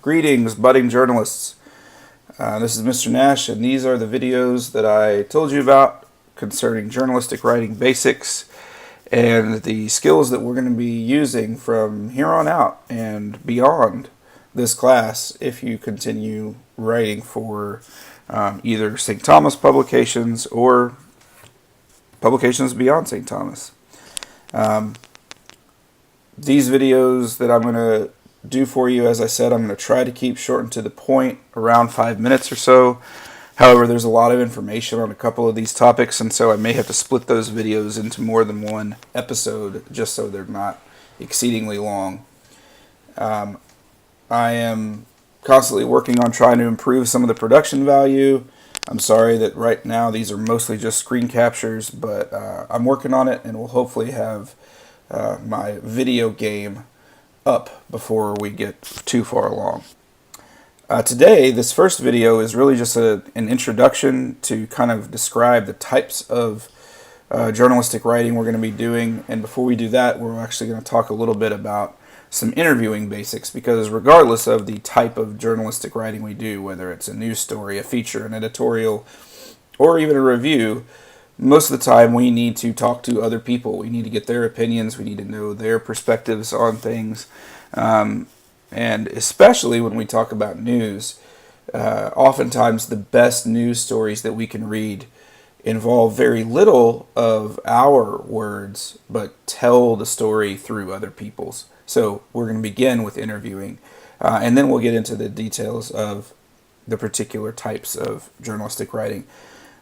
Greetings, budding journalists. This is Mr. Nash, and these are the videos that I told you about concerning journalistic writing basics and the skills that we're going to be using from here on out and beyond this class if you continue writing for either St. Thomas publications or publications beyond St. Thomas. These videos that I'm going to do for you, as I said, I'm going to try to keep short and to the point, around 5 minutes or so. However, there's a lot of information on a couple of these topics, and so I may have to split those videos into more than one episode just so they're not exceedingly long. I am constantly working on trying to improve some of the production value. I'm sorry that right now these are mostly just screen captures, but I'm working on it and will hopefully have my video game up before we get too far along. Today, this first video is really just an introduction to kind of describe the types of journalistic writing we're going to be doing. And before we do that, we're actually going to talk a little bit about some interviewing basics, because regardless of the type of journalistic writing we do, whether it's a news story, a feature, an editorial, or even a review, most of the time we need to talk to other people. We need to get their opinions. We need to know their perspectives on things. And especially when we talk about news, oftentimes the best news stories that we can read involve very little of our words, but tell the story through other people's. So we're going to begin with interviewing, and then we'll get into the details of the particular types of journalistic writing.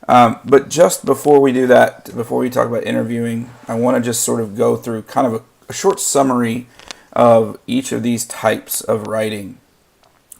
But just before we do that, before we talk about interviewing, I want to just sort of go through kind of a short summary of each of these types of writing.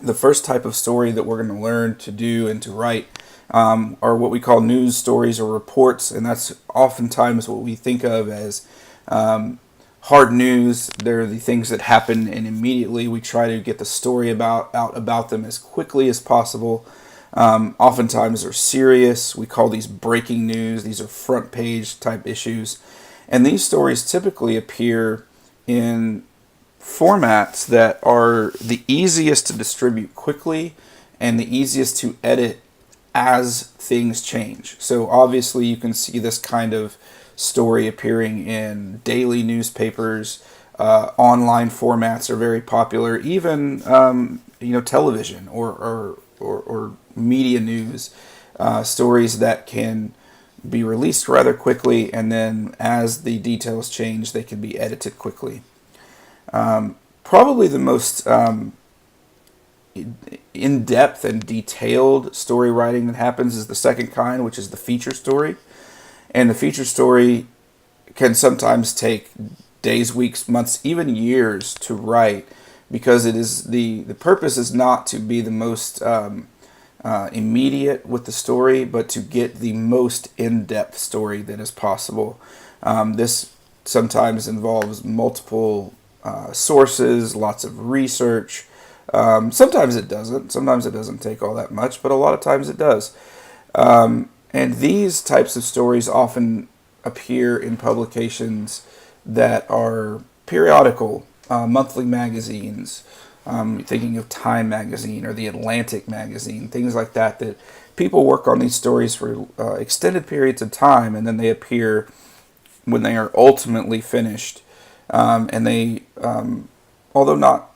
The first type of story that we're going to learn to do and to write are what we call news stories or reports, and that's oftentimes what we think of as hard news. They're the things that happen, and immediately we try to get the story out about them as quickly as possible. Oftentimes they're serious. We call these breaking news. These are front page type issues, and these stories typically appear in formats that are the easiest to distribute quickly and the easiest to edit as things change. So obviously you can see this kind of story appearing in daily newspapers. Online formats are very popular, even television or media news, stories that can be released rather quickly, and then as the details change, they can be edited quickly. Probably the most in-depth and detailed story writing that happens is the second kind, which is the feature story. And the feature story can sometimes take days, weeks, months, even years to write, because it is the purpose is not to be the most immediate with the story, but to get the most in-depth story that is possible. This sometimes involves multiple sources, lots of research. Sometimes it doesn't. Sometimes it doesn't take all that much, but a lot of times it does. And these types of stories often appear in publications that are periodical, monthly magazines. Thinking of Time magazine or the Atlantic magazine, things like that, that people work on these stories for extended periods of time, and then they appear when they are ultimately finished. And they, although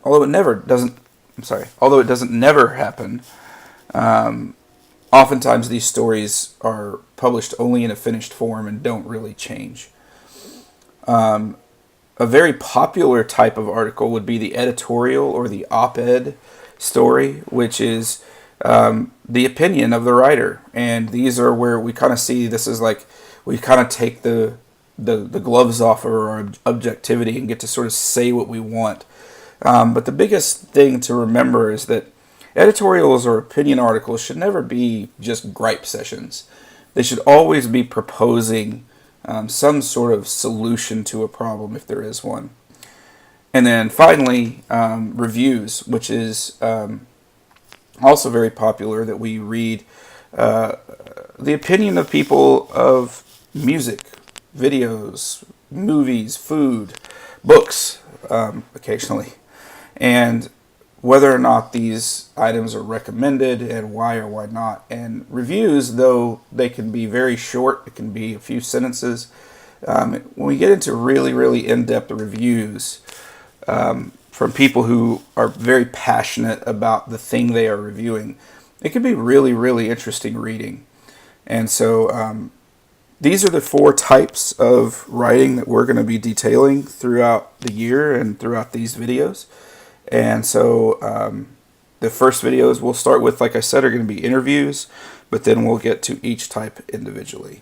it doesn't never happen, oftentimes these stories are published only in a finished form and don't really change. A very popular type of article would be the editorial or the op-ed story, which is the opinion of the writer. And these are where we kind of see this is like we kind of take the gloves off of our objectivity and get to sort of say what we want. But the biggest thing to remember is that editorials or opinion articles should never be just gripe sessions. They should always be proposing some sort of solution to a problem, if there is one. And then finally, reviews, which is also very popular, that we read the opinion of people of music, videos, movies, food, books, occasionally. And whether or not these items are recommended and why or why not. And reviews, though they can be very short, it can be a few sentences. When we get into really, really in-depth reviews from people who are very passionate about the thing they are reviewing, it can be really, really interesting reading. And so these are the 4 types of writing that we're going to be detailing throughout the year and throughout these videos. And so the first videos we'll start with, like I said, are going to be interviews, but then we'll get to each type individually.